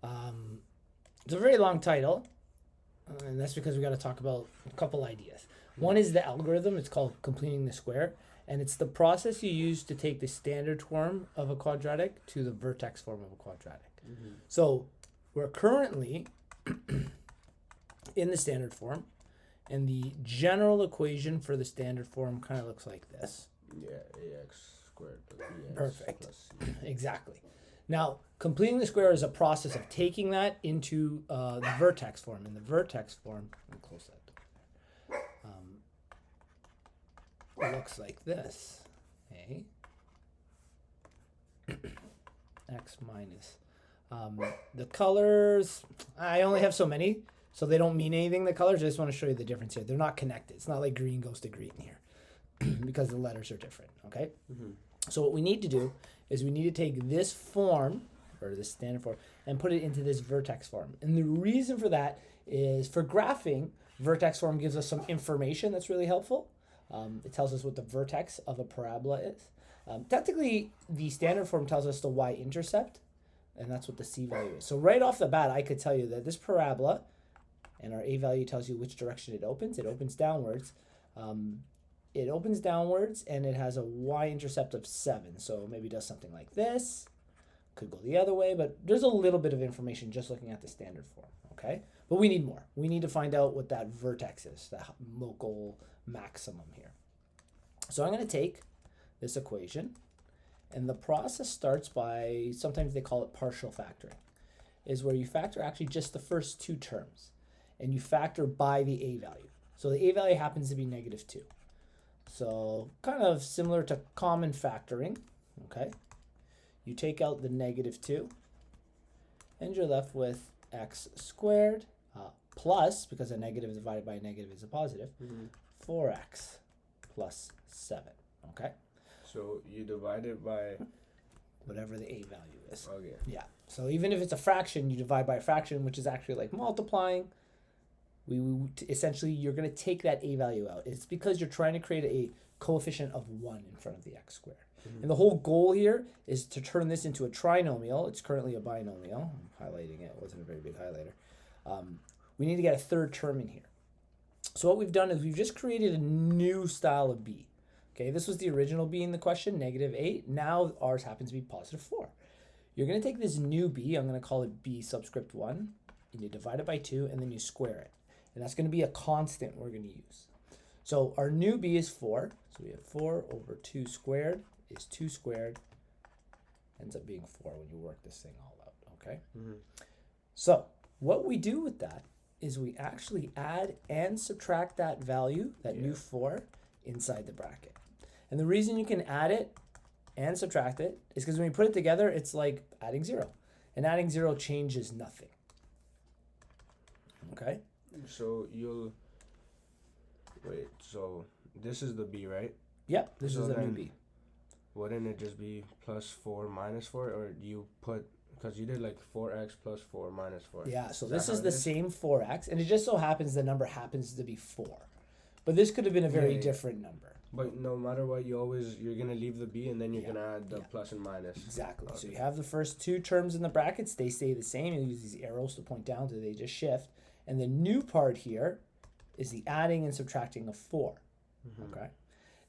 It's a very long title, and that's because we got to talk about a couple ideas. One is the algorithm. It's called completing the square, and it's the process you use to take the standard form of a quadratic to the vertex form of a quadratic. So we're currently in the standard form, and the general equation for the standard form kind of looks like this. Yeah, ax squared plus bx Perfect. plus c. Exactly. Now, completing the square is a process of taking that into the vertex form. In the vertex form, let me close that door. It looks like this. Okay. X minus. The colors, I only have so many, so they don't mean anything, the colors. I just want to show you the difference here. They're not connected. It's not like green goes to green here because the letters are different, okay? So what we need to do is we need to take this form, or this standard form, and put it into this vertex form. And the reason for that is for graphing, vertex form gives us some information that's really helpful. It tells us what the vertex of a parabola is. Technically, the standard form tells us the y-intercept, and that's what the c value is. So right off the bat, I could tell you that this parabola, and our a value tells you which direction it opens. It opens downwards. And it has a y-intercept of 7. So maybe it does something like this. Could go the other way, but there's a little bit of information just looking at the standard form, okay? But we need more. We need to find out what that vertex is, that local maximum here. So I'm going to take this equation, and the process starts by, sometimes they call it partial factoring, is where you factor actually just the first two terms, and you factor by the a value. So the a value happens to be -2. So kind of similar to common factoring, okay? You take out the -2, and you're left with x squared plus, because a negative divided by a negative is a positive, 4x plus 7, okay? So you divide it by Whatever the a value is. okay. Yeah. So even if it's a fraction, you divide by a fraction, which is actually like multiplying. Essentially, you're going to take that a value out. It's because you're trying to create a coefficient of 1 in front of the x squared. And the whole goal here is to turn this into a trinomial. It's currently a binomial. I'm highlighting it. It wasn't a very big highlighter. We need to get a third term in here. So what we've done is we've just created a new style of b. Okay, this was the original b in the question, -8. Now ours happens to be +4. You're going to take this new b, I'm going to call it b subscript 1, and you divide it by 2, and then you square it. And that's going to be a constant we're going to use. So our new b is 4. So we have 4 over 2 squared is 2 squared. Ends up being 4 when you work this thing all out, okay? So what we do with that is we actually add and subtract that value, that new 4, inside the bracket. And the reason you can add it and subtract it is because when you put it together, it's like adding 0. And adding 0 changes nothing. Okay? So you'll wait. So this is the b, right? Yep, this So is a new then- b. Wouldn't it just be +4 -4, or you put, because you did like 4x plus 4 minus 4? Yeah, so Is this that is how the it is? same 4x, and it just so happens the number happens to be 4. But this could have been a very Yeah. different number. But no matter what, you're gonna leave the b, and then you're Yeah, gonna add the yeah. plus and minus. Exactly. So Okay. you have the first two terms in the brackets, they stay the same. You use these arrows to point down, so they just shift. And the new part here is the adding and subtracting of 4. Okay.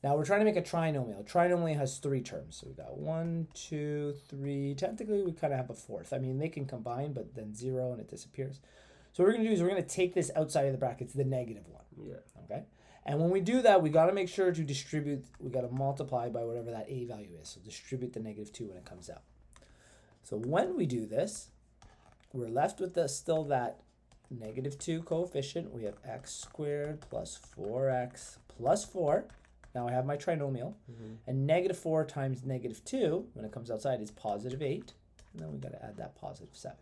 Now we're trying to make a trinomial. A trinomial has 3 terms. So we've got 1, 2, 3. Technically, we kind of have a fourth. I mean, they can combine, but then 0 and it disappears. So what we're going to do is we're going to take this outside of the brackets, the -1. Yeah. Okay. And when we do that, we got to make sure to distribute, we got to multiply by whatever that a value is. So distribute the -2 when it comes out. So when we do this, we're left with still that -2 coefficient. We have x squared plus 4x plus 4. Now I have my trinomial. And -4 times -2, when it comes outside, is +8. And then we got to add that +7.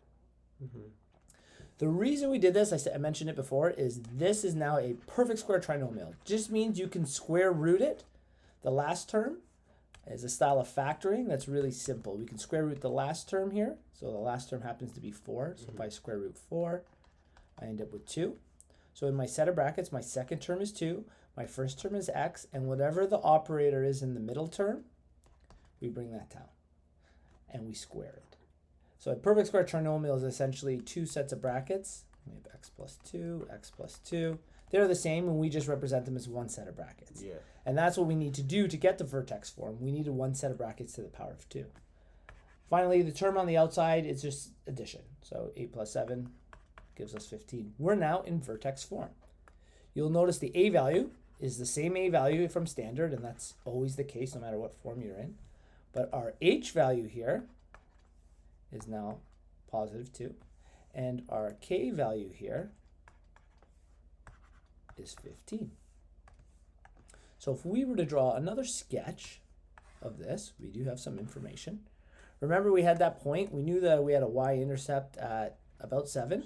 The reason we did this, I mentioned it before, is this is now a perfect square trinomial. Just means you can square root it. The last term is a style of factoring that's really simple. We can square root the last term here. So the last term happens to be 4. So if I square root 4, I end up with 2. So in my set of brackets, my second term is 2. My first term is x. And whatever the operator is in the middle term, we bring that down. And we square it. So a perfect square trinomial is essentially two sets of brackets. We have x plus 2, x plus 2. They're the same, and we just represent them as one set of brackets. Yeah. And that's what we need to do to get the vertex form. We needed one set of brackets to the power of 2. Finally, the term on the outside is just addition. So 8 plus 7 gives us 15. We're now in vertex form. You'll notice the a value is the same a value from standard, and that's always the case no matter what form you're in. But our h value here is now positive 2. And our k value here is 15. So if we were to draw another sketch of this, we do have some information. Remember we had that point. We knew that we had a y-intercept at about 7.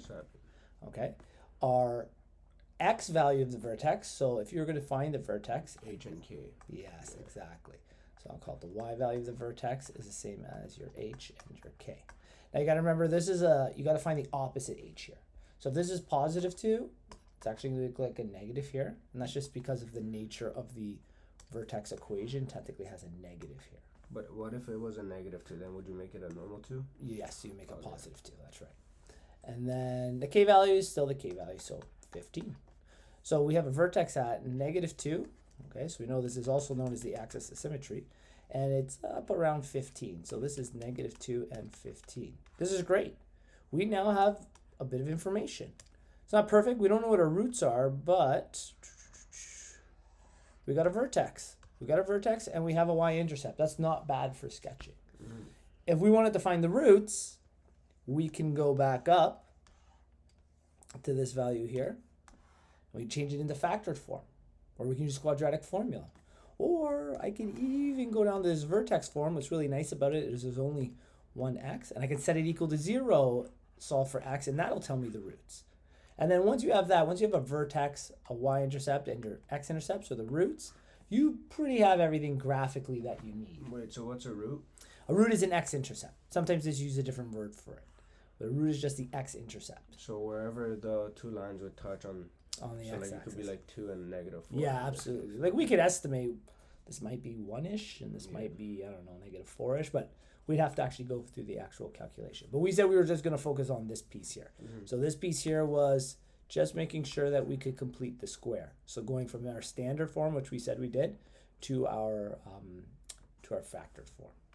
Okay. Our x value of the vertex, so if you're going to find the vertex, H and K. yes, exactly. So I'll call it the y value of the vertex is the same as your h and your k. Now you got to remember this is you got to find the opposite h here. So if this is positive 2, it's actually going to look like a negative here, and that's just because of the nature of the vertex equation. Technically has a negative here. But what if it was a negative 2? Then would you make it a normal 2? Yes, you make a positive 2. That's right. And then the k value is still the k value, so 15. So we have a vertex at negative 2. Okay, so we know this is also known as the axis of symmetry, and it's up around 15. So this is negative 2 and 15. This is great. We now have a bit of information. It's not perfect. We don't know what our roots are, but we got a vertex. We got a vertex, and we have a y-intercept. That's not bad for sketching. Mm-hmm. If we wanted to find the roots, we can go back up to this value here. We change it into factored form, or we can use quadratic formula. Or I can even go down to this vertex form. What's really nice about it is there's only one x, and I can set it equal to 0, solve for x, and that'll tell me the roots. And then once you have that, once you have a vertex, a y-intercept, and your x-intercepts, or the roots, you pretty have everything graphically that you need. Wait, so what's a root? A root is an x-intercept. Sometimes they use a different word for it. The root is just the x-intercept. So wherever the two lines would touch on the so x-axis. Like it could be like 2 and negative 4. Yeah, absolutely. Like we could estimate this might be 1-ish and this might be, I don't know, negative 4-ish, but we'd have to actually go through the actual calculation. But we said we were just going to focus on this piece here. Mm-hmm. So this piece here was just making sure that we could complete the square. So going from our standard form, which we said we did, to our factored form.